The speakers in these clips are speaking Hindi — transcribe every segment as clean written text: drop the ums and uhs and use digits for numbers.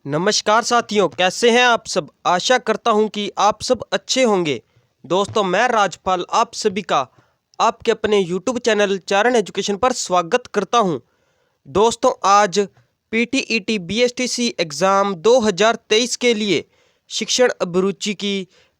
नमस्कार साथियों, कैसे हैं आप सब। आशा करता हूं कि आप सब अच्छे होंगे। दोस्तों, मैं राजपाल आप सभी का आपके अपने YouTube चैनल चारण एजुकेशन पर स्वागत करता हूं। दोस्तों, आज PTET BSTC एग्ज़ाम 2023 के लिए शिक्षण अभिरुचि की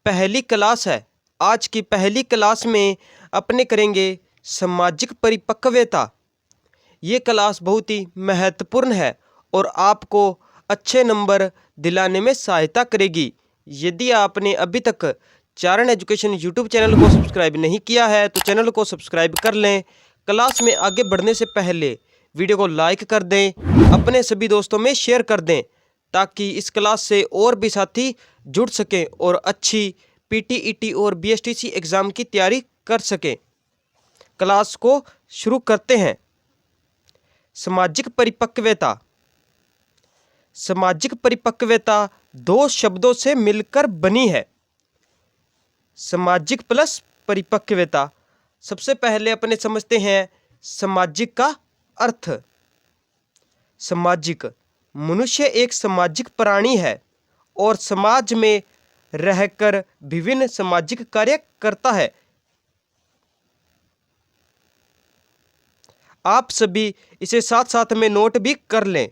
पहली क्लास है। आज की पहली क्लास में अपने करेंगे सामाजिक परिपक्वता। ये क्लास बहुत ही महत्वपूर्ण है और आपको अच्छे नंबर दिलाने में सहायता करेगी। यदि आपने अभी तक चारण एजुकेशन यूट्यूब चैनल को सब्सक्राइब नहीं किया है तो चैनल को सब्सक्राइब कर लें। क्लास में आगे बढ़ने से पहले वीडियो को लाइक कर दें, अपने सभी दोस्तों में शेयर कर दें ताकि इस क्लास से और भी साथी जुड़ सकें और अच्छी PTET और BSTC एग्ज़ाम की तैयारी कर सकें। क्लास को शुरू करते हैं। सामाजिक परिपक्वता। सामाजिक परिपक्वता दो शब्दों से मिलकर बनी है, सामाजिक प्लस परिपक्वता। सबसे पहले अपने समझते हैं सामाजिक का अर्थ। सामाजिक, मनुष्य एक सामाजिक प्राणी है और समाज में रहकर विभिन्न सामाजिक कार्य करता है। आप सभी इसे साथ साथ में नोट भी कर लें।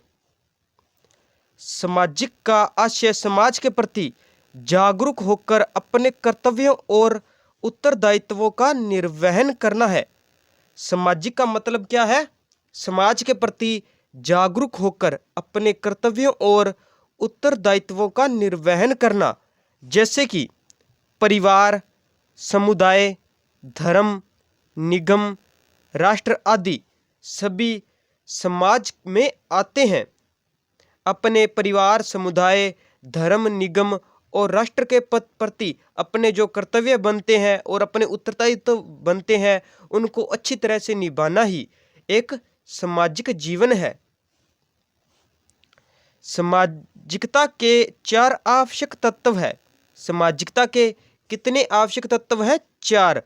सामाजिक का आशय समाज के प्रति जागरूक होकर अपने कर्तव्यों और उत्तरदायित्वों का निर्वहन करना है। सामाजिक का मतलब क्या है? समाज के प्रति जागरूक होकर अपने कर्तव्यों और उत्तरदायित्वों का निर्वहन करना, जैसे कि परिवार, समुदाय, धर्म, निगम, राष्ट्र आदि सभी समाज में आते हैं। अपने परिवार, समुदाय, धर्म, निगम और राष्ट्र के प्रति अपने जो कर्तव्य बनते हैं और अपने उत्तरदायित्व बनते हैं उनको अच्छी तरह से निभाना ही एक सामाजिक जीवन है। सामाजिकता के 4 आवश्यक तत्व है। सामाजिकता के कितने आवश्यक तत्व हैं? 4।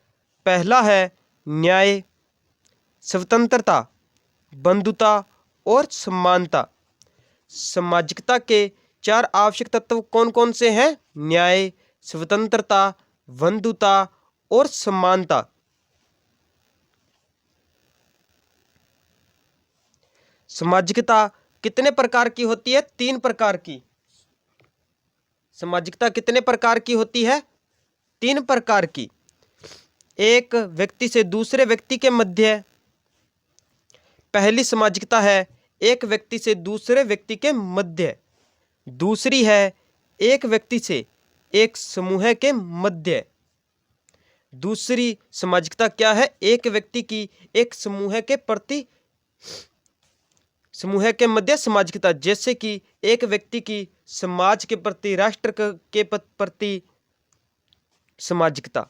पहला है न्याय, स्वतंत्रता, बंधुता और समानता। सामाजिकता के 4 आवश्यक तत्व कौन कौन से हैं? न्याय, स्वतंत्रता, बंधुता और समानता। सामाजिकता कितने प्रकार की होती है? 3 प्रकार की। सामाजिकता कितने प्रकार की होती है? 3 प्रकार की। एक व्यक्ति से दूसरे व्यक्ति के मध्य पहली सामाजिकता है एक व्यक्ति से दूसरे व्यक्ति के मध्य। दूसरी है एक व्यक्ति से एक समूह के मध्य। दूसरी सामाजिकता क्या है? एक व्यक्ति की एक समूह के प्रति, समूह के मध्य सामाजिकता, जैसे कि एक व्यक्ति की समाज के प्रति, राष्ट्र के प्रति सामाजिकता।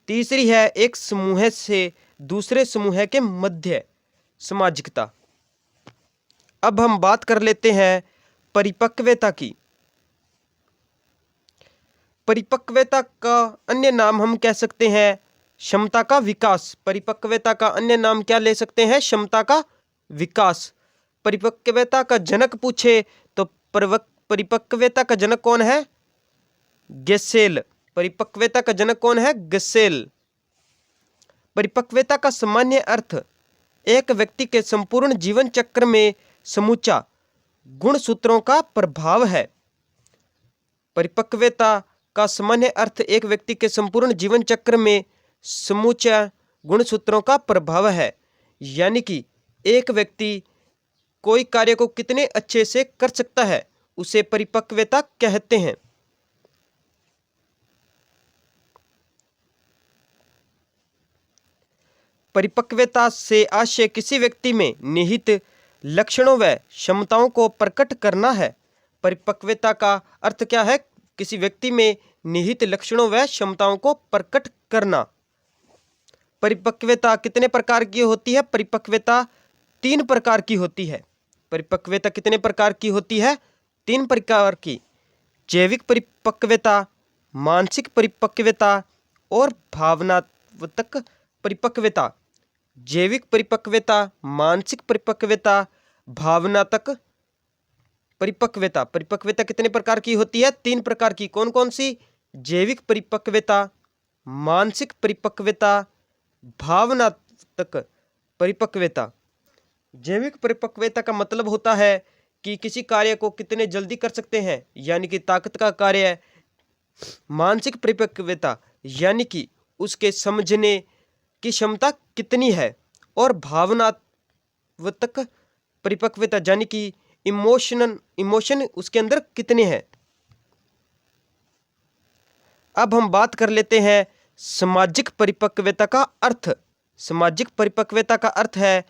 तीसरी है एक समूह से दूसरे समूह के मध्य सामाजिकता। अब हम बात कर लेते हैं परिपक्वता की। परिपक्वता का अन्य नाम हम कह सकते हैं क्षमता का विकास। परिपक्वता का अन्य नाम क्या ले सकते हैं? क्षमता का विकास। परिपक्वता का जनक पूछे तो परिपक्वता का जनक कौन है? गेसेल। परिपक्वता का जनक कौन है? गेसेल। परिपक्वता का सामान्य अर्थ एक व्यक्ति के संपूर्ण जीवन चक्र में समूचा गुणसूत्रों का प्रभाव है। परिपक्वता का सामान्य अर्थ एक व्यक्ति के संपूर्ण जीवन चक्र में समूचा गुणसूत्रों का प्रभाव है। यानी कि एक व्यक्ति कोई कार्य को कितने अच्छे से कर सकता है उसे परिपक्वता कहते हैं। परिपक्वता से आशय किसी व्यक्ति में निहित लक्षणों व क्षमताओं को प्रकट करना है। परिपक्वता का अर्थ क्या है? किसी व्यक्ति में निहित लक्षणों व क्षमताओं को प्रकट करना। परिपक्वता कितने प्रकार की होती है? परिपक्वता 3 प्रकार की होती है। परिपक्वता कितने प्रकार की होती है? 3 प्रकार की। जैविक परिपक्वता, मानसिक परिपक्वता और भावनात्मक परिपक्वता। जैविक परिपक्वता, मानसिक परिपक्वता, भावनात्मक परिपक्वता। परिपक्वता कितने प्रकार की होती है? 3 प्रकार की। कौन कौन सी? जैविक परिपक्वता, मानसिक परिपक्वता, भावनात्मक परिपक्वता। जैविक परिपक्वता का मतलब होता है कि किसी कार्य को कितने जल्दी कर सकते हैं, यानी कि ताकत का कार्य है। मानसिक परिपक्वता यानी कि उसके समझने की क्षमता कितनी है। और भावनात्मक परिपक्वता यानी कि इमोशन उसके अंदर कितने हैं। अब हम बात कर लेते हैं सामाजिक परिपक्वता का अर्थ। सामाजिक परिपक्वता का अर्थ है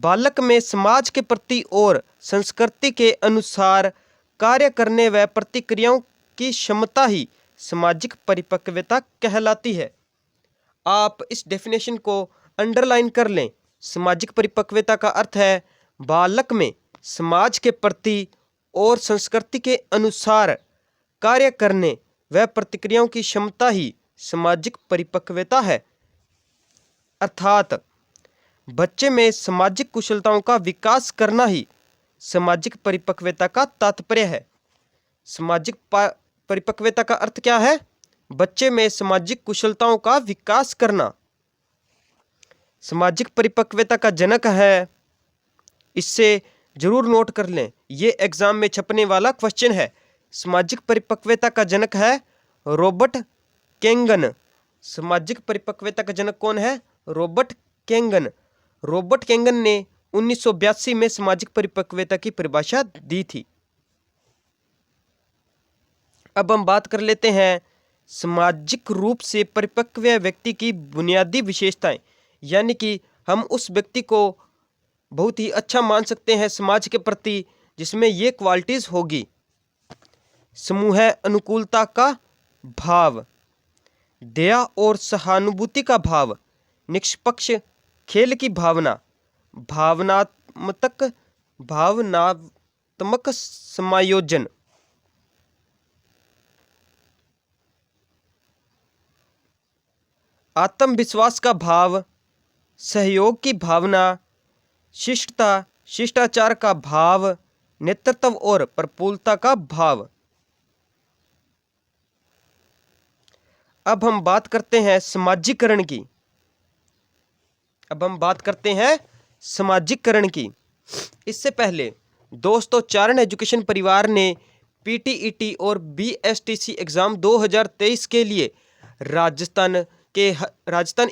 बालक में समाज के प्रति और संस्कृति के अनुसार कार्य करने व प्रतिक्रियाओं की क्षमता ही सामाजिक परिपक्वता कहलाती है। आप इस डेफिनेशन को अंडरलाइन कर लें। सामाजिक परिपक्वता का अर्थ है बालक में समाज के प्रति और संस्कृति के अनुसार कार्य करने व प्रतिक्रियाओं की क्षमता ही सामाजिक परिपक्वता है। अर्थात बच्चे में सामाजिक कुशलताओं का विकास करना ही सामाजिक परिपक्वता का तात्पर्य है। सामाजिक परिपक्वता का अर्थ क्या है? बच्चे में सामाजिक कुशलताओं का विकास करना। सामाजिक परिपक्वता का जनक है, इससे जरूर नोट कर लें, ये एग्जाम में छपने वाला क्वेश्चन है। सामाजिक परिपक्वता का जनक है रॉबर्ट केंगन। सामाजिक परिपक्वता का जनक कौन है? Robert Kangen. रॉबर्ट केंगन ने 1982 में सामाजिक परिपक्वता की परिभाषा दी थी। अब हम बात कर लेते हैं सामाजिक रूप से परिपक्व व्यक्ति की बुनियादी विशेषताएं, यानी कि हम उस व्यक्ति को बहुत ही अच्छा मान सकते हैं समाज के प्रति जिसमें ये क्वालिटीज होगी। समूह अनुकूलता का भाव, दया और सहानुभूति का भाव, निष्पक्ष खेल की भावना, भावनात्मक समायोजन, आत्मविश्वास का भाव, सहयोग की भावना, शिष्टता शिष्टाचार का भाव, नेतृत्व और प्रफुल्लता का भाव। अब हम बात करते हैं समाजीकरण की। इससे पहले दोस्तों चारण एजुकेशन परिवार ने पीटीईटी और बीएसटीसी एग्ज़ाम 2023 के लिए राजस्थान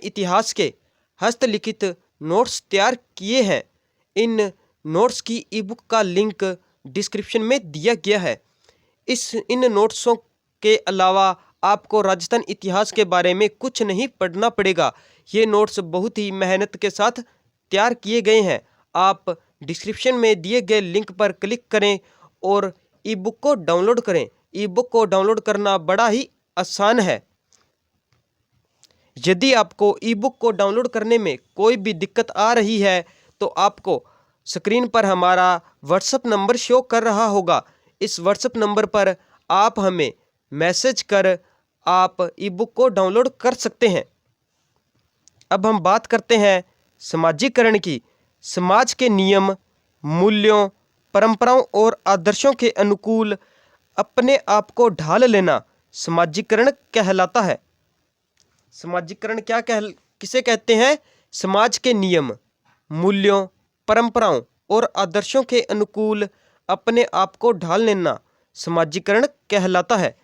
इतिहास के हस्तलिखित नोट्स तैयार किए हैं। इन नोट्स की ईबुक का लिंक डिस्क्रिप्शन में दिया गया है। इन नोट्सों के अलावा आपको राजस्थान इतिहास के बारे में कुछ नहीं पढ़ना पड़ेगा। ये नोट्स बहुत ही मेहनत के साथ तैयार किए गए हैं। आप डिस्क्रिप्शन में दिए गए लिंक पर क्लिक करें और ईबुक को डाउनलोड करें। ईबुक को डाउनलोड करना बड़ा ही आसान है। यदि आपको ईबुक को डाउनलोड करने में कोई भी दिक्कत आ रही है तो आपको स्क्रीन पर हमारा व्हाट्सएप नंबर शो कर रहा होगा। इस व्हाट्सएप नंबर पर आप हमें मैसेज कर आप ईबुक को डाउनलोड कर सकते हैं। अब हम बात करते हैं समाजीकरण की। समाज के नियम, मूल्यों, परंपराओं और आदर्शों के अनुकूल अपने आप को ढाल लेना समाजीकरण कहलाता है। समाजीकरण किसे कहते हैं? समाज के नियम, मूल्यों, परंपराओं और आदर्शों के अनुकूल अपने आप को ढाल लेना समाजीकरण कहलाता है।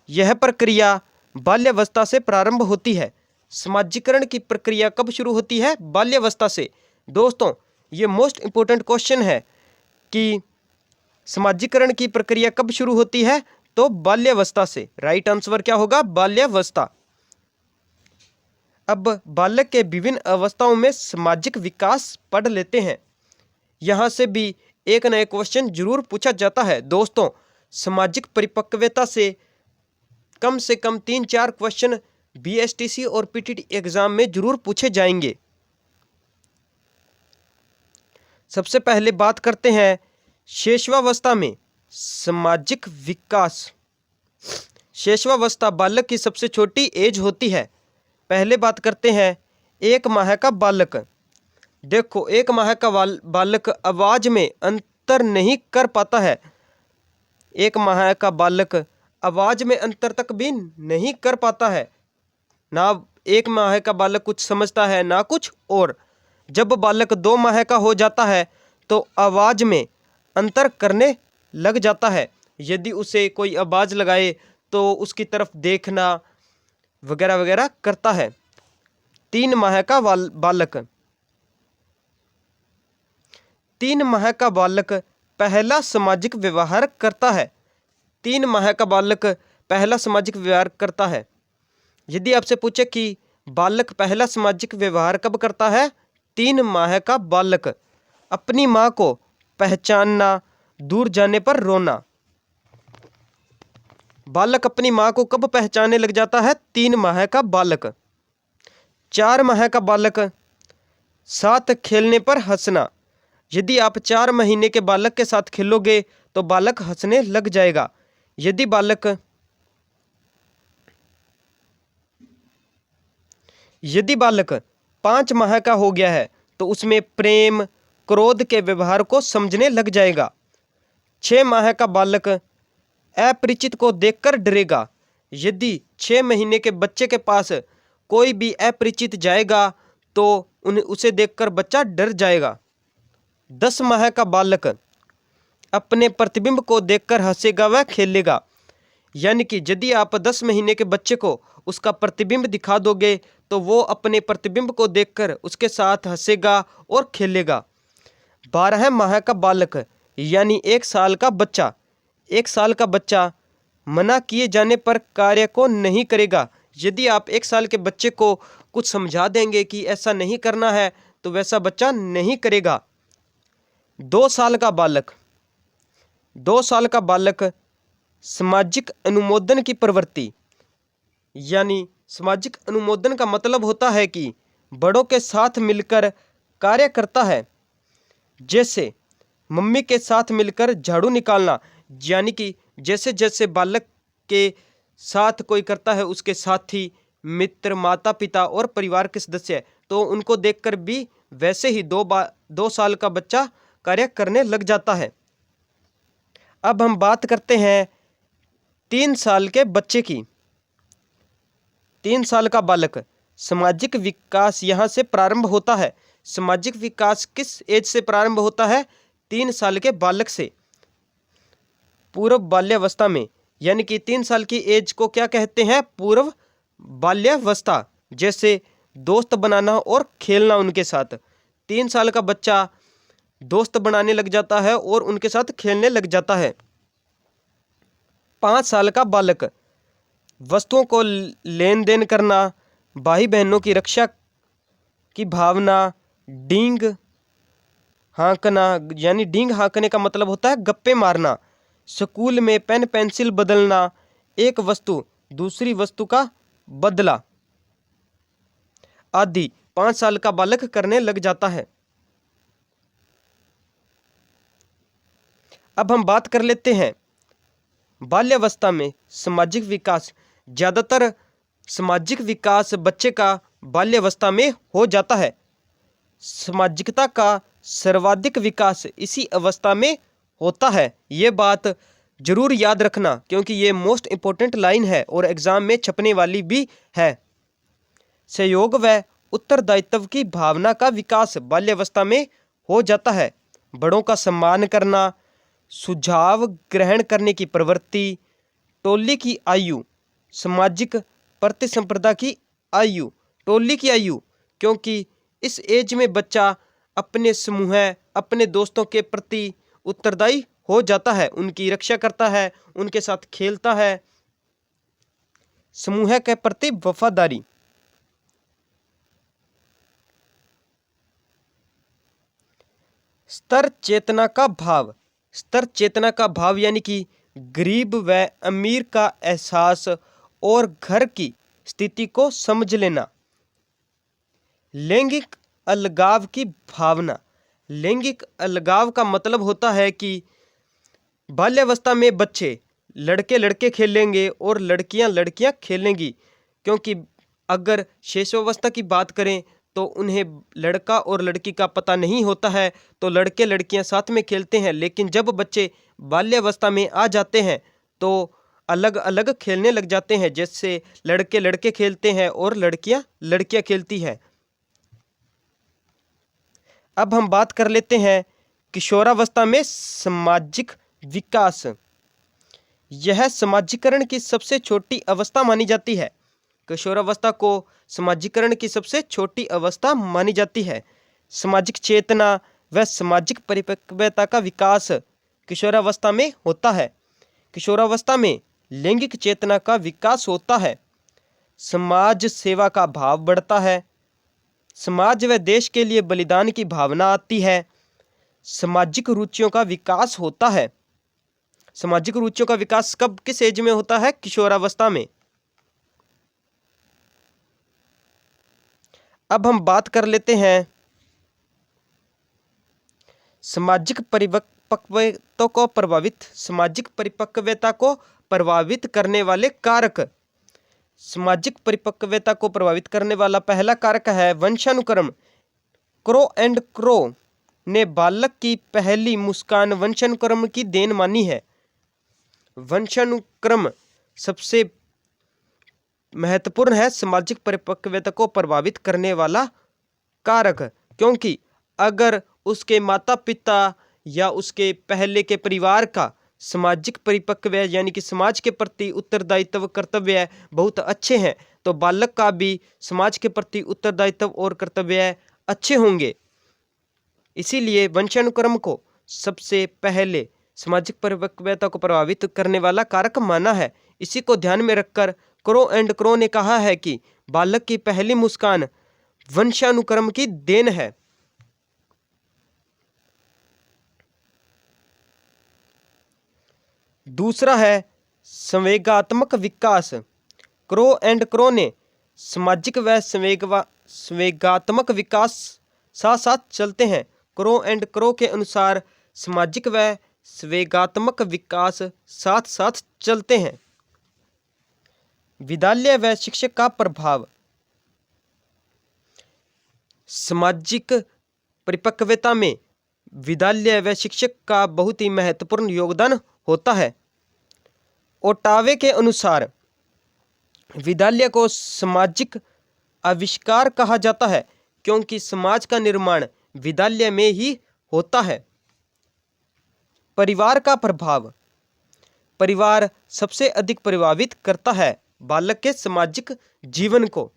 यह प्रक्रिया बाल्यावस्था से प्रारंभ होती है। समाजीकरण की प्रक्रिया कब शुरू होती है? बाल्यावस्था से। दोस्तों ये मोस्ट इम्पोर्टेंट क्वेश्चन है कि समाजीकरण की प्रक्रिया कब शुरू होती है? तो बाल्यावस्था से। राइट आंसर क्या होगा? बाल्यावस्था। अब बालक के विभिन्न अवस्थाओं में सामाजिक विकास पढ़ लेते हैं। यहाँ से भी एक नया क्वेश्चन जरूर पूछा जाता है। दोस्तों सामाजिक परिपक्वता से कम 3-4 क्वेश्चन बीएसटीसी और पीटीटी एग्जाम में जरूर पूछे जाएंगे। सबसे पहले बात करते हैं शैशवावस्था में सामाजिक विकास। शैशवावस्था बालक की सबसे छोटी एज होती है। पहले बात करते हैं 1 माह का बालक। देखो 1 माह का बालक आवाज में अंतर नहीं कर पाता है। 1 माह का बालक आवाज़ में अंतर तक भी नहीं कर पाता है। ना 1 माह का बालक कुछ समझता है ना कुछ और। जब बालक 2 माह का हो जाता है तो आवाज़ में अंतर करने लग जाता है। यदि उसे कोई आवाज़ लगाए तो उसकी तरफ देखना वगैरह वगैरह करता है। 3 माह का बालक 3 माह का बालक पहला सामाजिक व्यवहार करता है। 3 माह का बालक पहला सामाजिक व्यवहार करता है। यदि आपसे पूछे कि बालक पहला सामाजिक व्यवहार कब करता है, 3 माह का बालक अपनी माँ को पहचानना, दूर जाने पर रोना। बालक अपनी माँ को कब पहचानने लग जाता है? 3 माह का बालक। 4 माह का बालक साथ खेलने पर हंसना। यदि आप 4 महीने के बालक के साथ खेलोगे तो बालक हंसने लग जाएगा। यदि बालक 5 माह का हो गया है तो उसमें प्रेम, क्रोध के व्यवहार को समझने लग जाएगा। 6 माह का बालक अपरिचित को देखकर डरेगा। यदि 6 महीने के बच्चे के पास कोई भी अपरिचित जाएगा तो उसे देखकर बच्चा डर जाएगा। 10 माह का बालक अपने प्रतिबिंब को देखकर हंसेगा व खेलेगा। यानी कि यदि आप 10 महीने के बच्चे को उसका प्रतिबिंब दिखा दोगे तो वो अपने प्रतिबिंब को देखकर उसके साथ हंसेगा और खेलेगा। 12 माह का बालक यानी 1 साल का बच्चा 1 साल का बच्चा मना किए जाने पर कार्य को नहीं करेगा। यदि आप 1 साल के बच्चे को कुछ समझा देंगे कि ऐसा नहीं करना है तो वैसा बच्चा नहीं करेगा। 2 साल का बालक 2 साल का बालक सामाजिक अनुमोदन की प्रवृत्ति, यानी सामाजिक अनुमोदन का मतलब होता है कि बड़ों के साथ मिलकर कार्य करता है। जैसे मम्मी के साथ मिलकर झाड़ू निकालना, यानी कि जैसे जैसे बालक के साथ कोई करता है उसके साथी, मित्र, माता पिता और परिवार के सदस्य, तो उनको देखकर भी वैसे ही 2 साल का बच्चा कार्य करने लग जाता है। अब हम बात करते हैं 3 साल के बच्चे की। 3 साल का बालक सामाजिक विकास यहाँ से प्रारंभ होता है। सामाजिक विकास किस एज से प्रारंभ होता है? 3 साल के बालक से, पूर्व बाल्यावस्था में। यानी कि 3 साल की एज को क्या कहते हैं? पूर्व बाल्यावस्था। जैसे दोस्त बनाना और खेलना उनके साथ। 3 साल का बच्चा दोस्त बनाने लग जाता है और उनके साथ खेलने लग जाता है। 5 साल का बालक वस्तुओं को लेन देन करना, भाई बहनों की रक्षा की भावना, डींग हाँकना, यानी डींग हाँकने का मतलब होता है गप्पे मारना, स्कूल में पेन पेंसिल बदलना, एक वस्तु दूसरी वस्तु का बदला आदि 5 साल का बालक करने लग जाता है। अब हम बात कर लेते हैं बाल्यावस्था में सामाजिक विकास। ज़्यादातर सामाजिक विकास बच्चे का बाल्यावस्था में हो जाता है। सामाजिकता का सर्वाधिक विकास इसी अवस्था में होता है। ये बात जरूर याद रखना क्योंकि ये मोस्ट इम्पोर्टेंट लाइन है और एग्जाम में छपने वाली भी है। सहयोग व उत्तरदायित्व की भावना का विकास बाल्यावस्था में हो जाता है। बड़ों का सम्मान करना, सुझाव ग्रहण करने की प्रवृत्ति, टोली की आयु, सामाजिक प्रतिस्पर्धा की आयु, टोली की आयु, क्योंकि इस एज में बच्चा अपने समूह, अपने दोस्तों के प्रति उत्तरदायी हो जाता है, उनकी रक्षा करता है, उनके साथ खेलता है। समूह के प्रति वफादारी। स्तर चेतना का भाव। स्तर चेतना का भाव यानी कि गरीब व अमीर का एहसास और घर की स्थिति को समझ लेना। लैंगिक अलगाव की भावना। लैंगिक अलगाव का मतलब होता है कि बाल्यावस्था में बच्चे लड़के लड़के खेलेंगे और लड़कियां लड़कियां खेलेंगी, क्योंकि अगर शैशवावस्था की बात करें तो उन्हें लड़का और लड़की का पता नहीं होता है, तो लड़के लड़कियां साथ में खेलते हैं। लेकिन जब बच्चे बाल्यावस्था में आ जाते हैं तो अलग अलग खेलने लग जाते हैं, जैसे लड़के लड़के खेलते हैं और लड़कियां लड़कियां खेलती हैं। अब हम बात कर लेते हैं किशोरावस्था में सामाजिक विकास। यह समाजीकरण की सबसे छोटी अवस्था मानी जाती है। किशोरावस्था को समाजीकरण की सबसे छोटी अवस्था मानी जाती है। सामाजिक चेतना व सामाजिक परिपक्वता का विकास किशोरावस्था में होता है। किशोरावस्था में लैंगिक चेतना का विकास होता है। समाज सेवा का भाव बढ़ता है। समाज व देश के लिए बलिदान की भावना आती है। सामाजिक रुचियों का विकास होता है। सामाजिक रुचियों का विकास कब, किस एज में होता है? किशोरावस्था में। अब हम बात कर लेते हैं सामाजिक परिपक्वता को प्रभावित करने वाले कारक। सामाजिक परिपक्वता को प्रभावित करने वाला पहला कारक है वंशानुक्रम। क्रो एंड क्रो ने बालक की पहली मुस्कान वंशानुक्रम की देन मानी है। वंशानुक्रम सबसे महत्वपूर्ण है सामाजिक परिपक्वता को प्रभावित करने वाला कारक, क्योंकि अगर उसके माता पिता या उसके पहले के परिवार का सामाजिक परिपक्व यानी कि समाज के प्रति उत्तरदायित्व कर्तव्य बहुत अच्छे हैं, तो बालक का भी समाज के प्रति उत्तरदायित्व और कर्तव्य अच्छे होंगे। इसीलिए वंशानुक्रम को सबसे पहले सामाजिक परिपक्वता को प्रभावित करने वाला कारक माना है। इसी को ध्यान में रखकर क्रो एंड क्रो ने कहा है कि बालक की पहली मुस्कान वंशानुक्रम की देन है। दूसरा है संवेगात्मक विकास। क्रो एंड क्रो ने सामाजिक व संवेगात्मक विकास साथ साथ चलते हैं। क्रो एंड क्रो के अनुसार सामाजिक व संवेगात्मक विकास साथ साथ चलते हैं। विद्यालय व शिक्षक का प्रभाव। सामाजिक परिपक्वता में विद्यालय व शिक्षक का बहुत ही महत्वपूर्ण योगदान होता है। ओटावे के अनुसार विद्यालय को सामाजिक आविष्कार कहा जाता है, क्योंकि समाज का निर्माण विद्यालय में ही होता है। परिवार का प्रभाव। परिवार सबसे अधिक प्रभावित करता है बालक के सामाजिक जीवन को।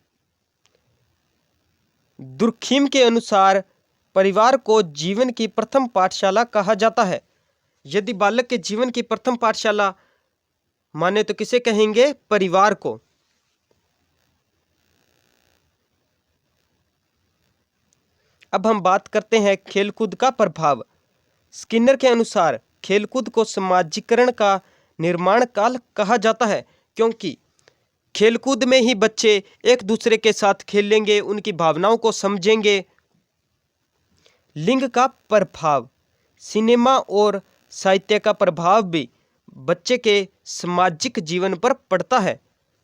दुर्खीम के अनुसार परिवार को जीवन की प्रथम पाठशाला कहा जाता है। यदि बालक के जीवन की प्रथम पाठशाला माने तो किसे कहेंगे? परिवार को। अब हम बात करते हैं खेलकूद का प्रभाव। स्किनर के अनुसार खेलकूद को समाजीकरण का निर्माण काल कहा जाता है, क्योंकि खेलकूद में ही बच्चे एक दूसरे के साथ खेलेंगे, उनकी भावनाओं को समझेंगे। लिंग का प्रभाव। सिनेमा और साहित्य का प्रभाव भी बच्चे के सामाजिक जीवन पर पड़ता है।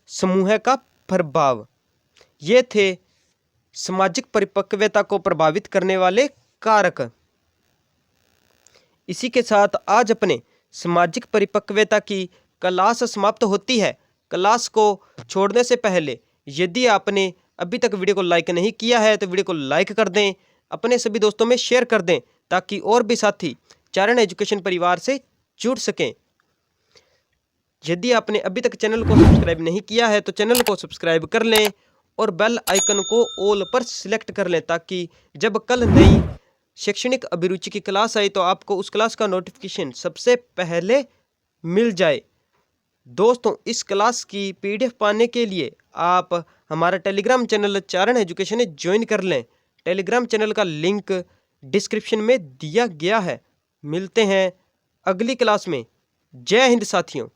समूह का प्रभाव। ये थे सामाजिक परिपक्वता को प्रभावित करने वाले कारक। इसी के साथ आज अपने सामाजिक परिपक्वता की क्लास समाप्त होती है। क्लास को छोड़ने से पहले यदि आपने अभी तक वीडियो को लाइक नहीं किया है तो वीडियो को लाइक कर दें, अपने सभी दोस्तों में शेयर कर दें, ताकि और भी साथी चारण एजुकेशन परिवार से जुड़ सकें। यदि आपने अभी तक चैनल को सब्सक्राइब नहीं किया है तो चैनल को सब्सक्राइब कर लें और बेल आइकन को ऑल पर सिलेक्ट कर लें, ताकि जब कल नई शैक्षणिक अभिरुचि की क्लास आए तो आपको उस क्लास का नोटिफिकेशन सबसे पहले मिल जाए। दोस्तों, इस क्लास की PDF पाने के लिए आप हमारा टेलीग्राम चैनल चारण एजुकेशन में ज्वाइन कर लें। टेलीग्राम चैनल का लिंक डिस्क्रिप्शन में दिया गया है। मिलते हैं अगली क्लास में। जय हिंद साथियों।